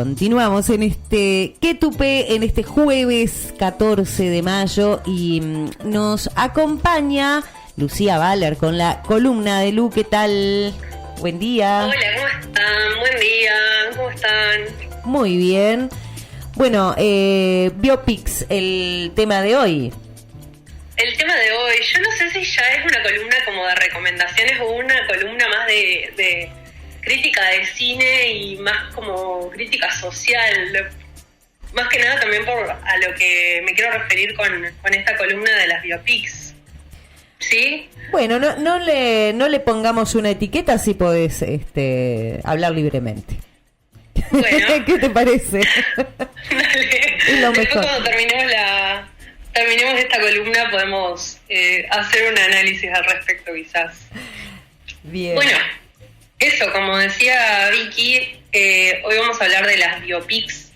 Continuamos en este ¿Qué tupé? En este jueves 14 de mayo y nos acompaña Lucía Valer con la columna de Lu. ¿Qué tal? Buen día. Hola, ¿cómo están? Buen día, ¿cómo están? Muy bien. Bueno, biopics, el tema de hoy. El tema de hoy, yo no sé si ya es una columna como de recomendaciones o una columna más de crítica de cine y más como crítica social. Más que nada también a lo que me quiero referir con esta columna de las biopics. ¿Sí? Bueno, no le pongamos una etiqueta, si podés hablar libremente. Bueno. ¿Qué te parece? Dale. Es lo Después mejor. cuando terminemos esta columna podemos hacer un análisis al respecto quizás. Bien. Bueno, eso, como decía Vicky, hoy vamos a hablar de las biopics.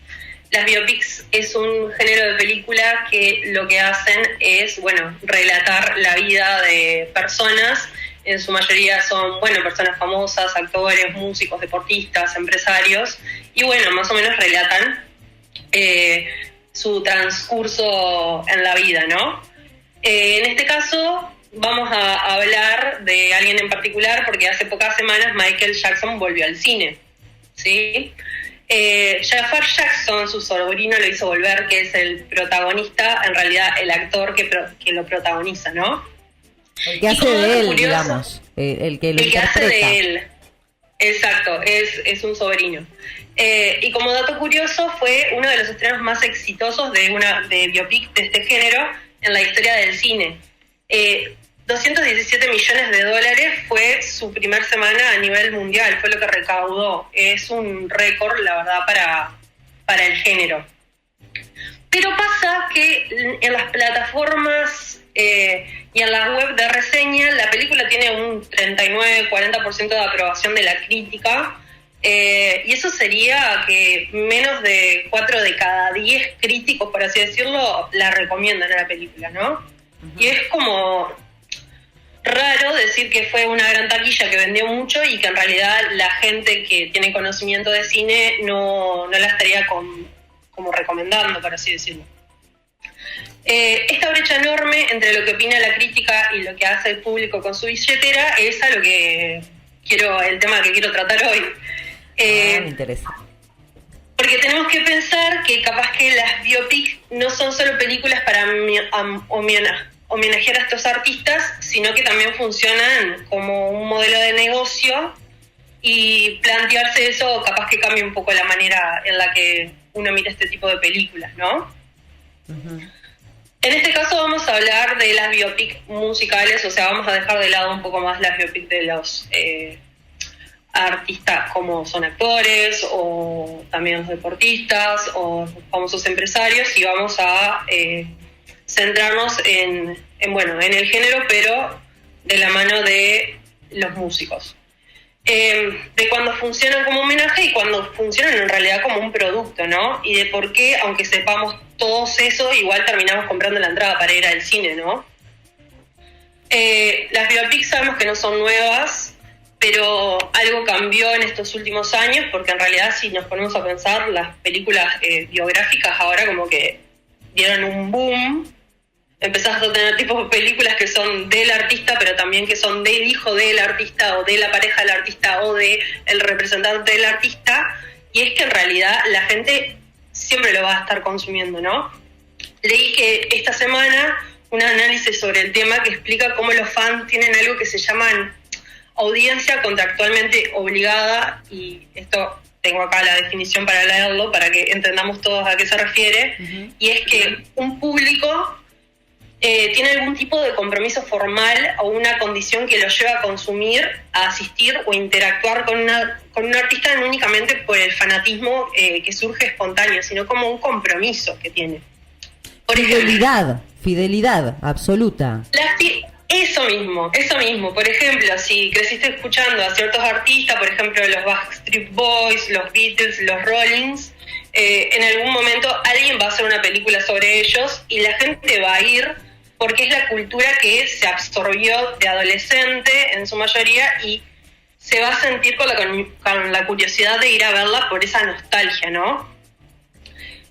Las biopics es un género de película que lo que hacen es, relatar la vida de personas. En su mayoría son, personas famosas, actores, músicos, deportistas, empresarios. Y más o menos relatan su transcurso en la vida, ¿no? En este caso vamos a hablar de alguien en particular porque hace pocas semanas Michael Jackson volvió al cine, ¿sí? Jafar Jackson, su sobrino, lo hizo volver, que es el protagonista, en realidad el actor que lo protagoniza, ¿no? El que hace de él, curioso, digamos, el que lo el interpreta. Que hace de él, exacto, es un sobrino. Y como dato curioso, fue uno de los estrenos más exitosos de biopic de este género en la historia del cine. 217 millones de dólares fue su primer semana a nivel mundial, fue lo que recaudó. Es un récord, la verdad, para el género. Pero pasa que en las plataformas y en la web de reseña, la película tiene un 39-40% de aprobación de la crítica, y eso sería que menos de 4 de cada 10 críticos, por así decirlo, la recomiendan a la película, ¿no? Uh-huh. Y es como raro decir que fue una gran taquilla que vendió mucho y que en realidad la gente que tiene conocimiento de cine no la estaría como recomendando, por así decirlo. Esta brecha enorme entre lo que opina la crítica y lo que hace el público con su billetera es a lo que el tema que quiero tratar hoy. Me interesa. Porque tenemos que pensar que capaz que las biopics no son solo películas para homenajear a estos artistas, sino que también funcionan como un modelo de negocio, y plantearse eso capaz que cambia un poco la manera en la que uno mira este tipo de películas, ¿no? Uh-huh. En este caso vamos a hablar de las biopics musicales, o sea, vamos a dejar de lado un poco más las biopics de los artistas como son actores o también los deportistas o famosos empresarios, y vamos a centrarnos en el género, pero de la mano de los músicos. De cuando funcionan como homenaje y cuando funcionan en realidad como un producto, ¿no? Y de por qué, aunque sepamos todos eso, igual terminamos comprando la entrada para ir al cine, ¿no? Las biopics sabemos que no son nuevas, pero algo cambió en estos últimos años, porque en realidad si nos ponemos a pensar, las películas biográficas ahora como que dieron un boom. Empezás a tener tipos de películas que son del artista, pero también que son del hijo del artista o de la pareja del artista o de el representante del artista, y es que en realidad la gente siempre lo va a estar consumiendo, ¿no? Leí que esta semana un análisis sobre el tema que explica cómo los fans tienen algo que se llaman audiencia contractualmente obligada, y esto tengo acá la definición para leerlo, para que entendamos todos a qué se refiere, uh-huh. Y es que un público tiene algún tipo de compromiso formal o una condición que lo lleva a consumir, a asistir o interactuar con un artista, no únicamente por el fanatismo que surge espontáneo, sino como un compromiso que tiene. Por Fidelidad absoluta. Eso mismo. Por ejemplo, si creciste escuchando a ciertos artistas, por ejemplo los Backstreet Boys, los Beatles, los Rollings, en algún momento alguien va a hacer una película sobre ellos y la gente va a ir porque es la cultura que se absorbió de adolescente en su mayoría y se va a sentir con la curiosidad de ir a verla por esa nostalgia, ¿no?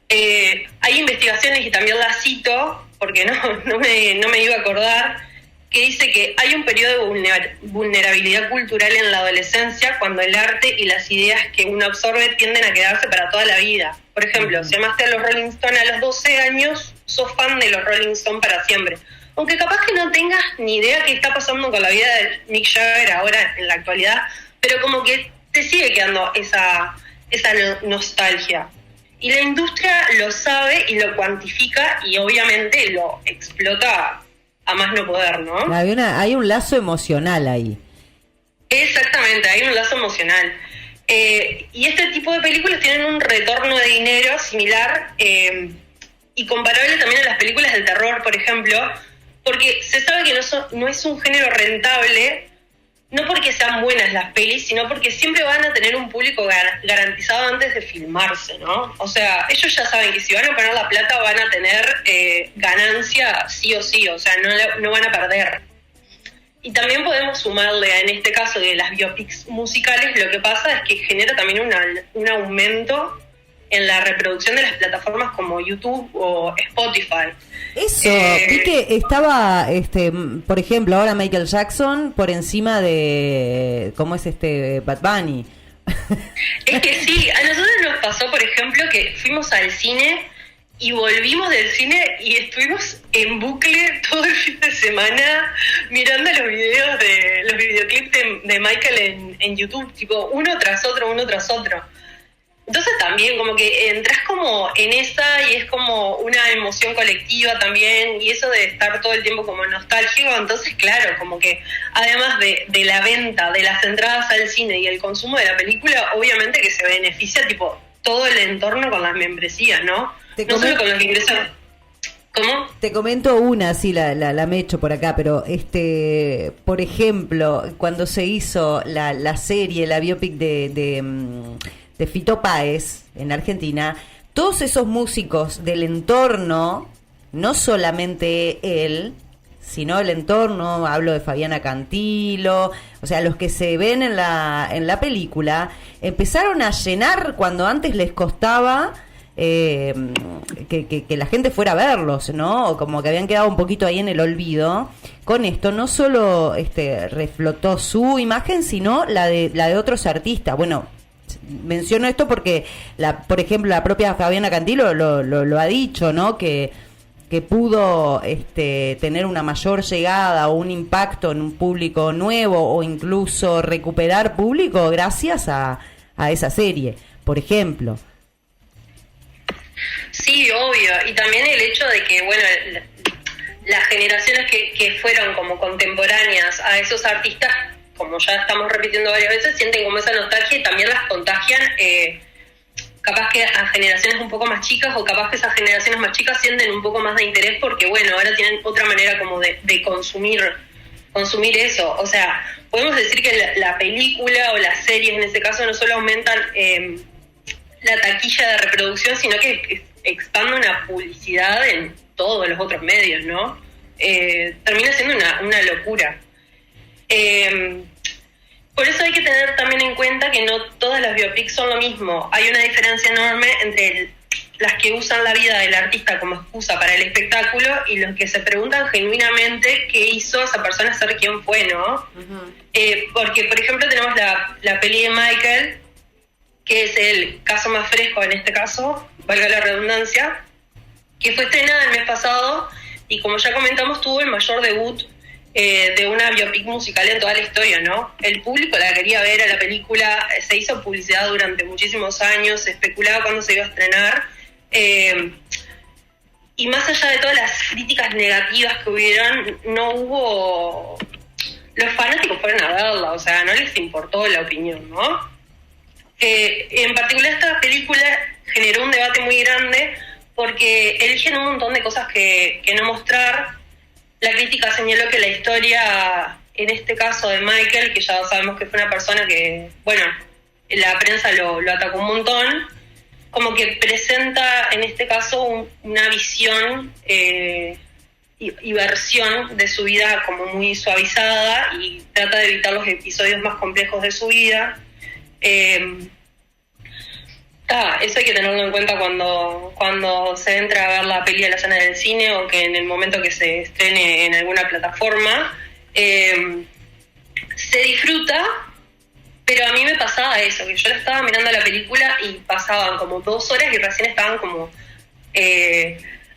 Hay investigaciones, y también las cito, porque no me iba a acordar, que dice que hay un periodo de vulnerabilidad cultural en la adolescencia cuando el arte y las ideas que uno absorbe tienden a quedarse para toda la vida. Por ejemplo, si amaste a los Rolling Stones a los 12 años, sos fan de los Rolling Stones para siempre. Aunque capaz que no tengas ni idea qué está pasando con la vida de Mick Jagger ahora en la actualidad, pero como que te sigue quedando esa nostalgia. Y la industria lo sabe y lo cuantifica y obviamente lo explota a más no poder, ¿no? Hay un lazo emocional ahí. Exactamente, hay un lazo emocional. Y este tipo de películas tienen un retorno de dinero similar y comparable también a las películas del terror, por ejemplo, porque se sabe que no es un género rentable, no porque sean buenas las pelis, sino porque siempre van a tener un público garantizado antes de filmarse, ¿no? O sea, ellos ya saben que si van a poner la plata van a tener ganancia sí o sí, o sea, no van a perder. Y también podemos sumarle, en este caso de las biopics musicales, lo que pasa es que genera también un aumento en la reproducción de las plataformas como YouTube o Spotify. Eso, vi que estaba, por ejemplo, ahora Michael Jackson por encima de, ¿cómo es Bad Bunny? Es que sí, a nosotros nos pasó, por ejemplo, que fuimos al cine y volvimos del cine y estuvimos en bucle todo el fin de semana mirando los videoclips de Michael en YouTube, tipo uno tras otro. Entonces también como que entras como en esa y es como una emoción colectiva también, y eso de estar todo el tiempo como nostálgico. Entonces claro, como que además de la venta de las entradas al cine y el consumo de la película, obviamente que se beneficia tipo todo el entorno con las membresías, ¿no? No solo con los que ingresan. ¿Cómo? Te comento una, sí, la me echo por acá, pero por ejemplo, cuando se hizo la serie, la biopic de Fito Páez en Argentina, todos esos músicos del entorno, no solamente él, sino el entorno, hablo de Fabiana Cantilo, o sea, los que se ven en la película, empezaron a llenar cuando antes les costaba que la gente fuera a verlos, ¿no? O como que habían quedado un poquito ahí en el olvido. Con esto no solo reflotó su imagen, sino la de otros artistas. Bueno, menciono esto porque por ejemplo la propia Fabiana Cantilo lo ha dicho, ¿no? Que pudo tener una mayor llegada o un impacto en un público nuevo, o incluso recuperar público gracias a esa serie, por ejemplo. Sí, obvio. Y también el hecho de que, bueno, las generaciones que fueron como contemporáneas a esos artistas, como ya estamos repitiendo varias veces, sienten como esa nostalgia y también las contagian, capaz que a generaciones un poco más chicas, o capaz que esas generaciones más chicas sienten un poco más de interés porque, bueno, ahora tienen otra manera como de consumir eso. O sea, podemos decir que la película o las series en ese caso no solo aumentan la taquilla de reproducción, sino que expande una publicidad en todos los otros medios, ¿no? Termina siendo una locura. Por eso hay que tener también en cuenta que no todas las biopics son lo mismo. Hay una diferencia enorme entre las que usan la vida del artista como excusa para el espectáculo y los que se preguntan genuinamente qué hizo esa persona ser quien fue, ¿no? Uh-huh. Porque, por ejemplo, tenemos la peli de Michael, que es el caso más fresco en este caso, valga la redundancia, que fue estrenada el mes pasado y, como ya comentamos, tuvo el mayor debut de una biopic musical en toda la historia, ¿no? El público la quería ver a la película, se hizo publicidad durante muchísimos años, se especulaba cuándo se iba a estrenar, y más allá de todas las críticas negativas que hubieron, no hubo... Los fanáticos fueron a verla, o sea, no les importó la opinión, ¿no? En particular esta película generó un debate muy grande porque eligen un montón de cosas que no mostrar. La crítica señaló que la historia, en este caso de Michael, que ya sabemos que fue una persona que, bueno, la prensa lo atacó un montón, como que presenta en este caso una visión y versión de su vida como muy suavizada, y trata de evitar los episodios más complejos de su vida. Eso hay que tenerlo en cuenta cuando se entra a ver la peli a la sala del cine, o que en el momento que se estrene en alguna plataforma. Se disfruta, pero a mí me pasaba eso, que yo la estaba mirando la película y pasaban como 2 horas y recién estaban como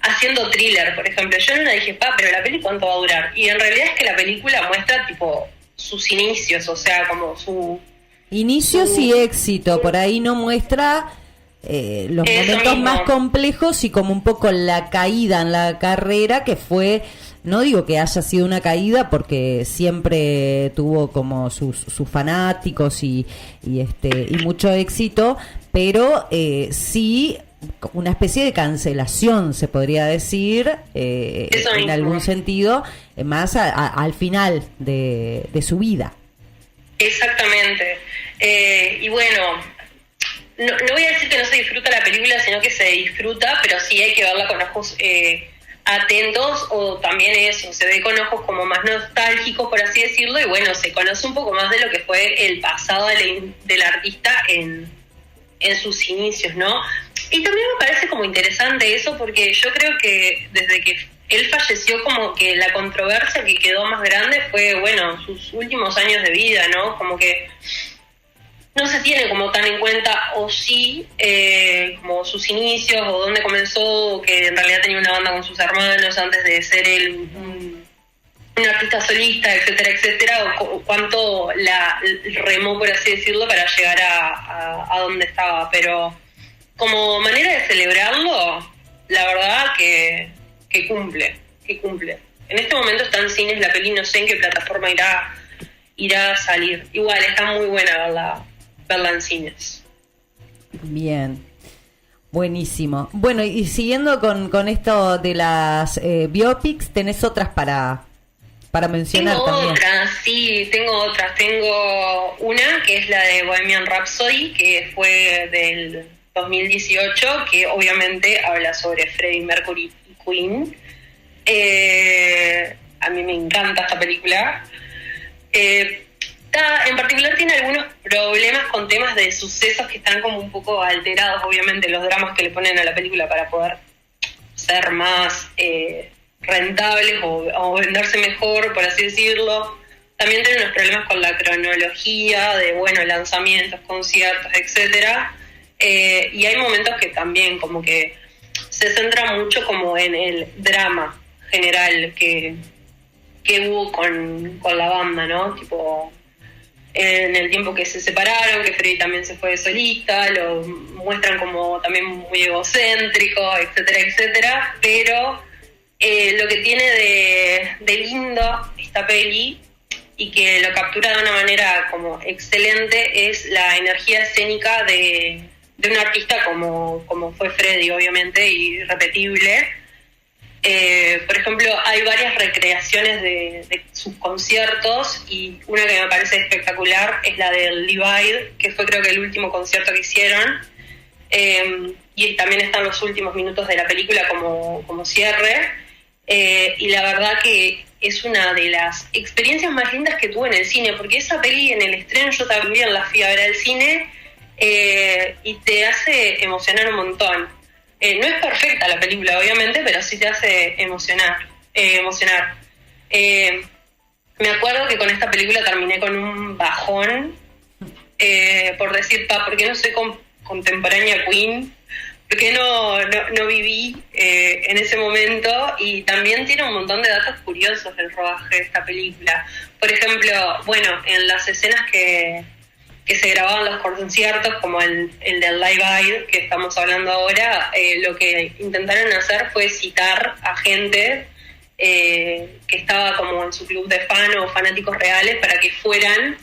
haciendo thriller, por ejemplo. Yo en una dije, pero la peli ¿cuánto va a durar? Y en realidad es que la película muestra tipo sus inicios, o sea, como su... Inicios y éxito, por ahí no muestra los momentos mismo, más complejos, y como un poco la caída en la carrera, que fue, no digo que haya sido una caída, porque siempre tuvo como sus fanáticos y mucho éxito, pero sí una especie de cancelación, se podría decir, en algún sentido, más al final de su vida. Exactamente. Y bueno, no voy a decir que no se disfruta la película, sino que se disfruta, pero sí hay que verla con ojos atentos, o también eso, se ve con ojos como más nostálgicos, por así decirlo, y bueno, se conoce un poco más de lo que fue el pasado del artista en sus inicios, ¿no? Y también me parece como interesante eso, porque yo creo que desde que él falleció, como que la controversia que quedó más grande fue, bueno, sus últimos años de vida, ¿no? Como que no se tiene como tan en cuenta, o sí, como sus inicios, o dónde comenzó, que en realidad tenía una banda con sus hermanos antes de ser él un artista solista, etcétera, etcétera, o cuánto la remó, por así decirlo, para llegar a donde estaba. Pero como manera de celebrarlo, la verdad que cumple. En este momento está en cines la peli, no sé en qué plataforma irá a salir. Igual, está muy buena verla en cines. Bien, buenísimo. Bueno, y siguiendo con esto de las biopics, ¿tenés otras para mencionar también? Tengo otras. Tengo una que es la de Bohemian Rhapsody, que fue del 2018, que obviamente habla sobre Freddie Mercury y Queen. A mí me encanta esta película. En particular tiene algunos problemas con temas de sucesos que están como un poco alterados, obviamente, los dramas que le ponen a la película para poder ser más rentables o venderse mejor, por así decirlo. También tiene unos problemas con la cronología de, lanzamientos, conciertos, etcétera. Y hay momentos que también como que se centra mucho como en el drama general que hubo con la banda, ¿no? Tipo, en el tiempo que se separaron, que Freddie también se fue de solista, lo muestran como también muy egocéntrico, etcétera, etcétera. Pero lo que tiene de lindo esta peli, y que lo captura de una manera como excelente, es la energía escénica de un artista como fue Freddie, obviamente, y irrepetible. Por ejemplo, hay varias recreaciones de sus conciertos, y una que me parece espectacular es la del Live Aid, que fue creo que el último concierto que hicieron, y también están los últimos minutos de la película como cierre, y la verdad que es una de las experiencias más lindas que tuve en el cine, porque esa peli en el estreno yo también la fui a ver al cine, y te hace emocionar un montón. No es perfecta la película, obviamente, pero sí te hace emocionar. Me acuerdo que con esta película terminé con un bajón, por decir, ¿por qué no soy contemporánea Queen? ¿Por qué no viví en ese momento? Y también tiene un montón de datos curiosos del rodaje de esta película. Por ejemplo, en las escenas que se grababan los conciertos, como el del Live Aid que estamos hablando ahora, lo que intentaron hacer fue citar a gente que estaba como en su club de fan o fanáticos reales, para que fueran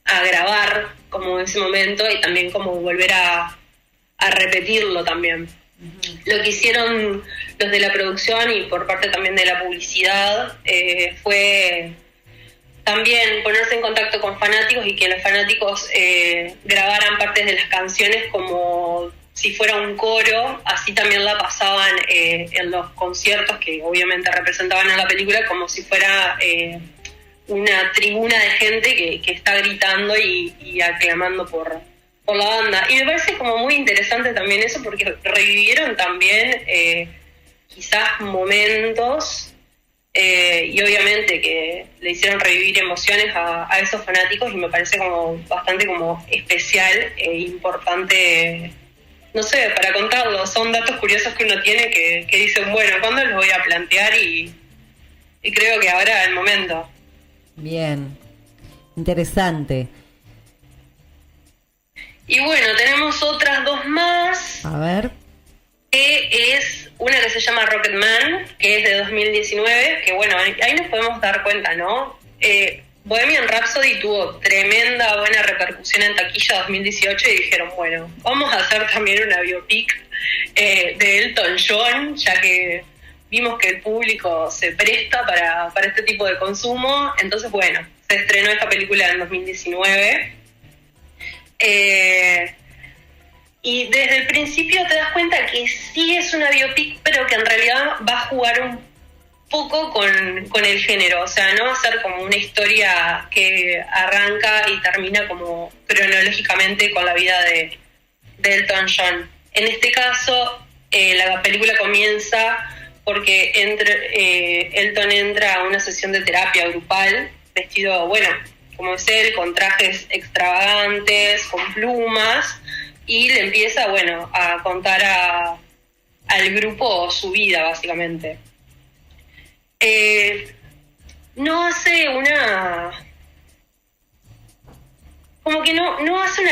a grabar como ese momento, y también como volver a repetirlo también. Uh-huh. Lo que hicieron los de la producción y por parte también de la publicidad fue también ponerse en contacto con fanáticos, y que los fanáticos grabaran partes de las canciones como si fuera un coro, así también la pasaban en los conciertos que obviamente representaban a la película, como si fuera una tribuna de gente que está gritando y aclamando por la banda. Y me parece como muy interesante también eso, porque revivieron también quizás momentos y obviamente que le hicieron revivir emociones a esos fanáticos, y me parece como bastante como especial e importante, no sé, para contarlo. Son datos curiosos que uno tiene que dicen, bueno, ¿cuándo los voy a plantear? Y creo que ahora es el momento. Bien, interesante. Y bueno, tenemos otras dos más. A ver. Que es una que se llama Rocketman, que es de 2019, que bueno, ahí nos podemos dar cuenta, ¿no? Bohemian Rhapsody tuvo tremenda buena repercusión en taquilla 2018 y dijeron, bueno, vamos a hacer también una biopic de Elton John, ya que vimos que el público se presta para este tipo de consumo. Entonces, bueno, se estrenó esta película en 2019. Y desde el principio te das cuenta que sí es una biopic, pero que en realidad va a jugar un poco con el género. O sea, no va a ser como una historia que arranca y termina como cronológicamente con la vida de Elton John. En este caso, la película comienza porque Elton entra a una sesión de terapia grupal, vestido, bueno, como es él, con trajes extravagantes, con plumas, y le empieza, bueno, a contar al grupo su vida, básicamente. No hace como que no hace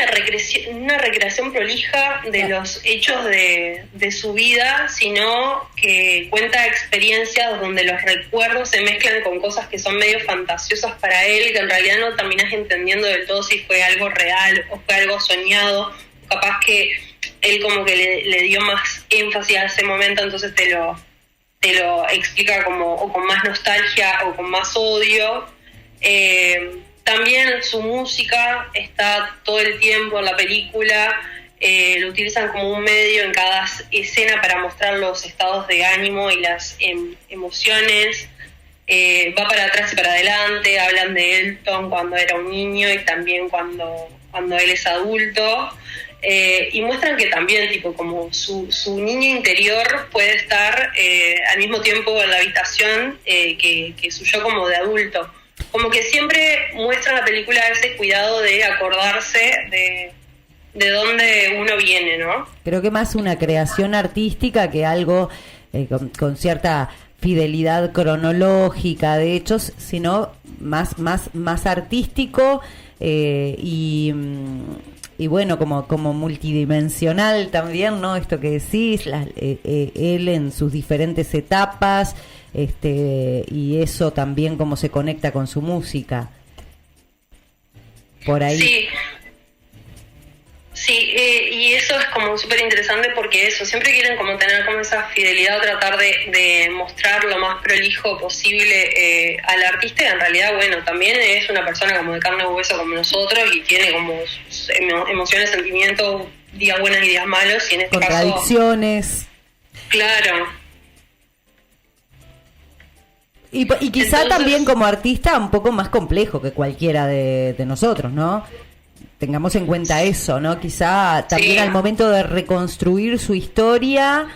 una recreación prolija de los hechos de su vida, sino que cuenta experiencias donde los recuerdos se mezclan con cosas que son medio fantasiosas para él, que en realidad no terminás entendiendo del todo si fue algo real o fue algo soñado. Capaz que él como que le dio más énfasis a ese momento, entonces te lo explica como o con más nostalgia o con más odio. También su música está todo el tiempo en la película, lo utilizan como un medio en cada escena para mostrar los estados de ánimo y las emociones. Va para atrás y para adelante, hablan de Elton cuando era un niño y también cuando él es adulto. Y muestran que también tipo como su niño interior puede estar al mismo tiempo en la habitación que su yo como de adulto. Como que siempre muestra en la película ese cuidado de acordarse de dónde uno viene, ¿no? Creo que más una creación artística que algo con cierta fidelidad cronológica de hechos, sino más artístico y bueno, como multidimensional también, ¿no? Esto que decís, él en sus diferentes etapas, y eso también cómo se conecta con su música. Por ahí. Sí, y eso es como súper interesante porque eso, siempre quieren como tener como esa fidelidad, tratar de mostrar lo más prolijo posible al artista, y en realidad, bueno, también es una persona como de carne y hueso como nosotros y tiene como sus emociones, sentimientos, días buenos y días malos, y en este contradicciones. Caso... Claro. Y quizá entonces, también como artista un poco más complejo que cualquiera de nosotros, ¿no? Tengamos en cuenta eso, ¿no? Quizá también sí, al momento de reconstruir su historia,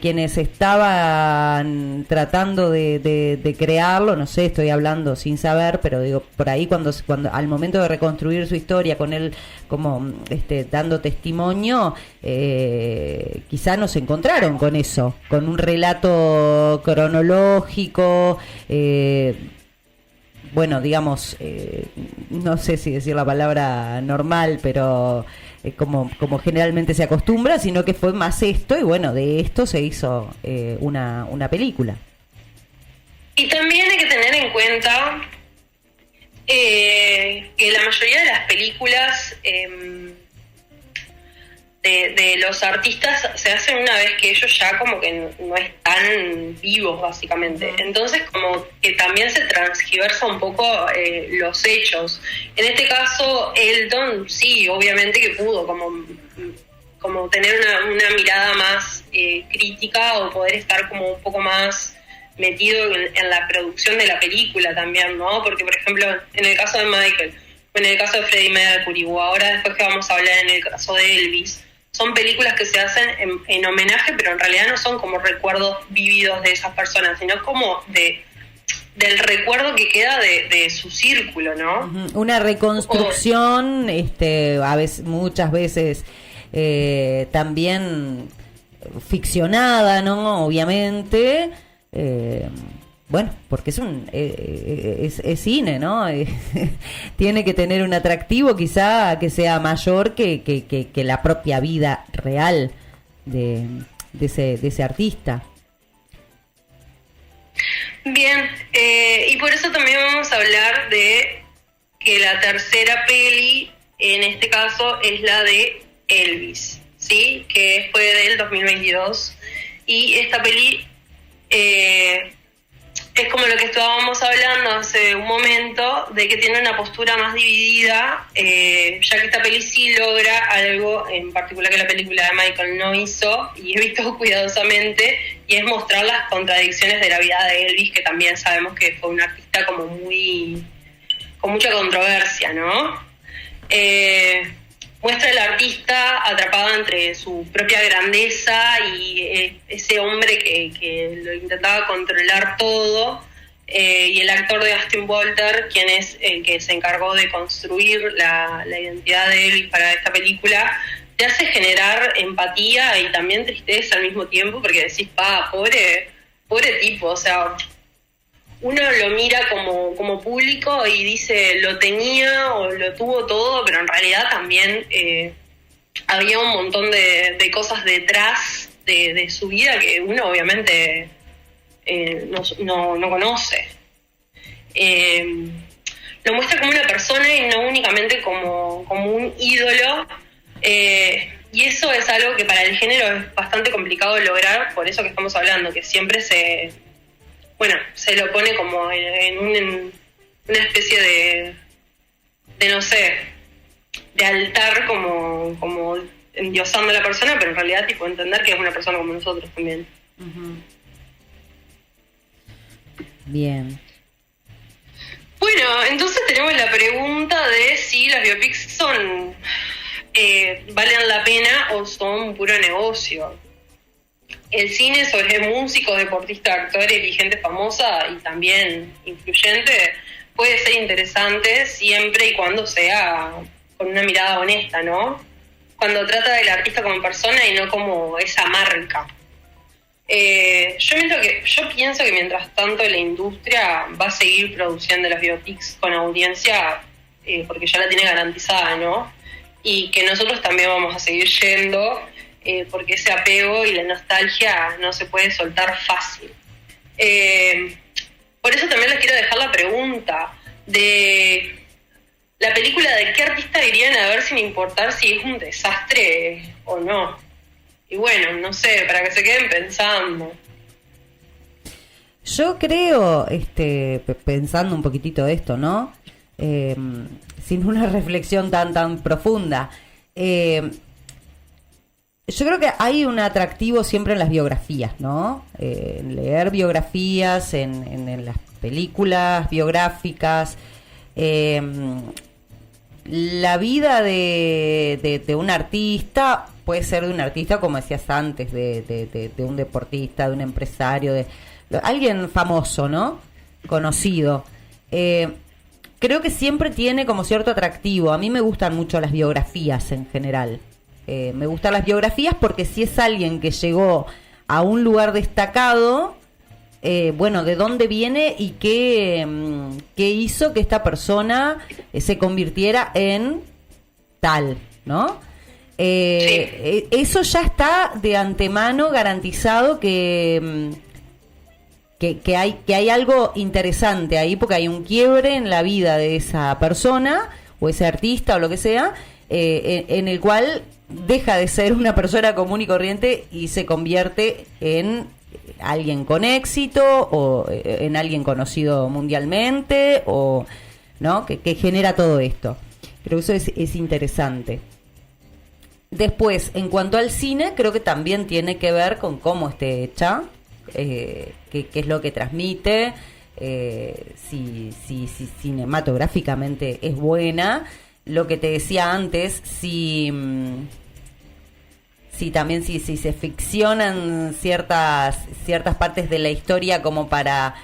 quienes estaban tratando de crearlo, no sé, estoy hablando sin saber, pero digo, por ahí cuando al momento de reconstruir su historia con él como dando testimonio, quizá nos encontraron con eso, con un relato cronológico, bueno, digamos, no sé si decir la palabra normal, pero como generalmente se acostumbra, sino que fue más esto, y bueno, de esto se hizo una película. Y también hay que tener en cuenta que la mayoría de las películas de los artistas se hacen una vez que ellos ya como que no están vivos, básicamente. Entonces como que también se transgiversa un poco los hechos. En este caso Elton sí, obviamente que pudo como como tener una mirada más crítica o poder estar como un poco más metido en la producción de la película también, ¿no? Porque, por ejemplo, en el caso de Michael, o en el caso de Freddie Mercury, o ahora después que vamos a hablar en el caso de Elvis, son películas que se hacen en homenaje, pero en realidad no son como recuerdos vividos de esas personas, sino como del recuerdo que queda de su círculo, ¿no? Una reconstrucción, a veces, muchas veces también ficcionada, ¿no? Obviamente, bueno, porque es cine, ¿no? Tiene que tener un atractivo quizá que sea mayor que la propia vida real de ese artista. Bien, y por eso también vamos a hablar de que la tercera peli, en este caso, es la de Elvis, ¿sí? Que fue del 2022. Y esta peli es como lo que estábamos hablando hace un momento, de que tiene una postura más dividida, ya que esta peli sí logra algo en particular que la película de Michael no hizo, y he visto cuidadosamente, y es mostrar las contradicciones de la vida de Elvis, que también sabemos que fue un artista como con mucha controversia, ¿no? Muestra al artista atrapado entre su propia grandeza y ese hombre que lo intentaba controlar todo, y el actor de Austin Butler, quien es el que se encargó de construir la identidad de Elvis para esta película, te hace generar empatía y también tristeza al mismo tiempo, porque decís, pobre tipo, o sea, uno lo mira como público y dice, lo tenía o lo tuvo todo, pero en realidad también había un montón de cosas detrás de su vida que uno obviamente no conoce. Lo muestra como una persona y no únicamente como un ídolo, y eso es algo que para el género es bastante complicado de lograr, por eso que estamos hablando, que siempre se lo pone como en una especie de no sé, de altar, como endiosando a la persona, pero en realidad tipo entender que es una persona como nosotros también. Uh-huh. Bien. Bueno, entonces tenemos la pregunta de si las biopics valen la pena o son puro negocio. El cine sobre músicos, deportistas, actores y gente famosa y también influyente puede ser interesante siempre y cuando sea con una mirada honesta, ¿no? Cuando trata del artista como persona y no como esa marca. Yo pienso que mientras tanto la industria va a seguir produciendo las biopics con audiencia, porque ya la tiene garantizada, ¿no? Y que nosotros también vamos a seguir yendo, porque ese apego y la nostalgia no se puede soltar fácil. Por eso también les quiero dejar la pregunta de la película, de qué artista irían a ver sin importar si es un desastre o no. Y bueno, no sé, para que se queden pensando. Yo creo, pensando un poquitito esto, ¿no? Sin una reflexión tan profunda, yo creo que hay un atractivo siempre en las biografías, ¿no? En leer biografías, en las películas biográficas. La vida de un artista puede ser de un artista, como decías antes, de un deportista, de un empresario, de alguien famoso, ¿no? Conocido. Creo que siempre tiene como cierto atractivo. A mí me gustan mucho las biografías en general. Me gustan las biografías porque si es alguien que llegó a un lugar destacado, bueno, de dónde viene y qué hizo que esta persona se convirtiera en tal, ¿no? Eso ya está de antemano garantizado que hay algo interesante ahí, porque hay un quiebre en la vida de esa persona o ese artista o lo que sea, en el cual deja de ser una persona común y corriente y se convierte en alguien con éxito o en alguien conocido mundialmente, o ¿no? que genera todo esto. Creo que eso es interesante. Después, en cuanto al cine, creo que también tiene que ver con cómo esté hecha, qué es lo que transmite, si cinematográficamente es buena. Lo que te decía antes, si también si se ficcionan ciertas partes de la historia como para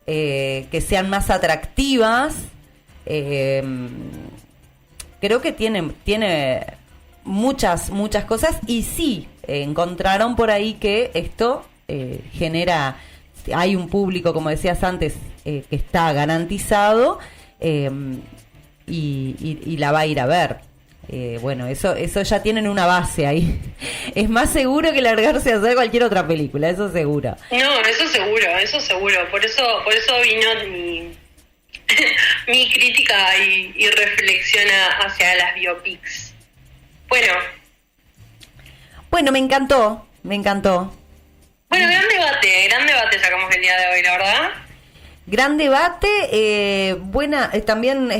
que sean más atractivas, creo que tiene muchas cosas, y sí, encontraron por ahí que esto genera, hay un público, como decías antes, que está garantizado, y la va a ir a ver. Bueno, eso ya tienen una base ahí. Es más seguro que largarse a hacer cualquier otra película, eso seguro. No, eso seguro. Por eso vino mi crítica y reflexión hacia las biopics. Bueno, me encantó. Bueno, gran debate sacamos el día de hoy, la verdad. Gran debate, buena, también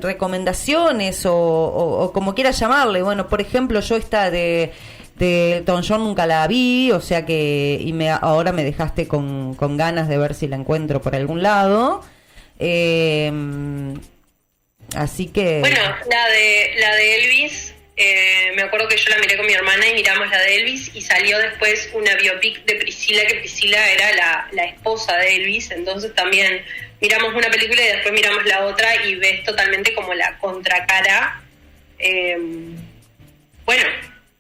recomendaciones o como quieras llamarle. Bueno, por ejemplo, yo esta de Elton John nunca la vi, o sea que ahora me dejaste con ganas de ver si la encuentro por algún lado. Así que... Bueno, la de Elvis, me acuerdo que yo la miré con mi hermana y miramos la de Elvis, y salió después una biopic de Priscila, que Priscila era la esposa de Elvis. Entonces también miramos una película y después miramos la otra, y ves totalmente como la contracara,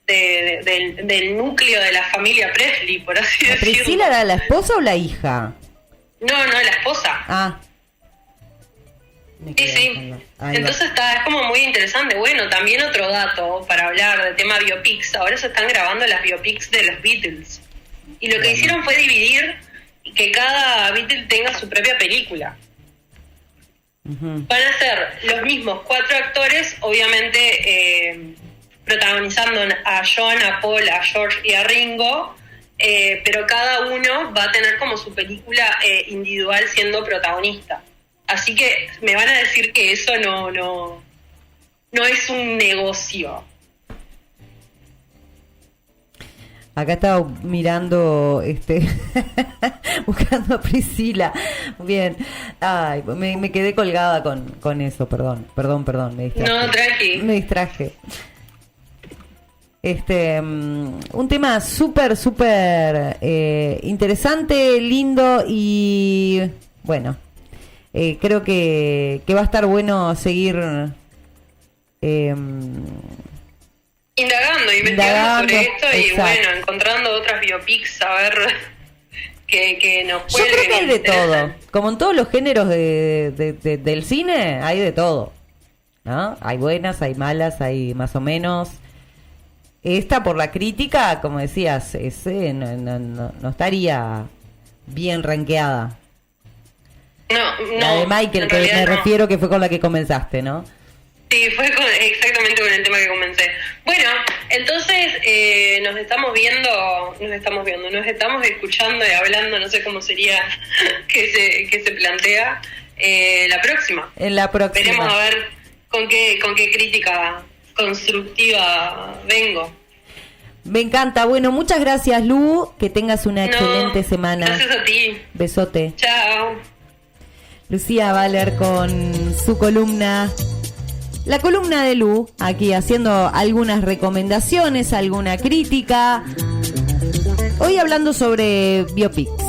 del núcleo de la familia Presley, por así decirlo. ¿Priscila era la esposa o la hija? No, la esposa. Ah. Sí. Entonces es como muy interesante. Bueno, también otro dato para hablar del tema biopics. Ahora se están grabando las biopics de los Beatles. Y lo que hicieron fue dividir y que cada Beatle tenga su propia película. Uh-huh. Van a ser los mismos 4 actores, obviamente protagonizando a John, a Paul, a George y a Ringo, pero cada uno va a tener como su película individual siendo protagonista. Así que me van a decir que eso no es un negocio. Acá estaba mirando, buscando a Priscila. Bien. Ay, me quedé colgada con eso, perdón. Me distraje. No, tranqui. Me distraje. Un tema súper interesante, lindo, y bueno, creo que va a estar bueno seguir indagando sobre esto, y exacto. Bueno, encontrando otras biopics, a ver que nos pueden. Yo creo que hay de todo, como en todos los géneros del cine, hay de todo, ¿no? Hay buenas, hay malas, hay más o menos. Esta, por la crítica, como decías, no estaría bien rankeada. No, la de Michael, que me refiero, que fue con la que comenzaste, ¿no? Sí, fue exactamente con el tema que comencé. Bueno, entonces nos estamos escuchando y hablando, no sé cómo sería que se plantea la próxima. En la próxima. Veremos a ver con qué crítica constructiva vengo. Me encanta. Bueno, muchas gracias, Lu. Que tengas una excelente semana. Gracias a ti. Besote. Chao. Lucía Valer con su columna, la columna de Lu, aquí haciendo algunas recomendaciones, alguna crítica. Hoy hablando sobre biopics.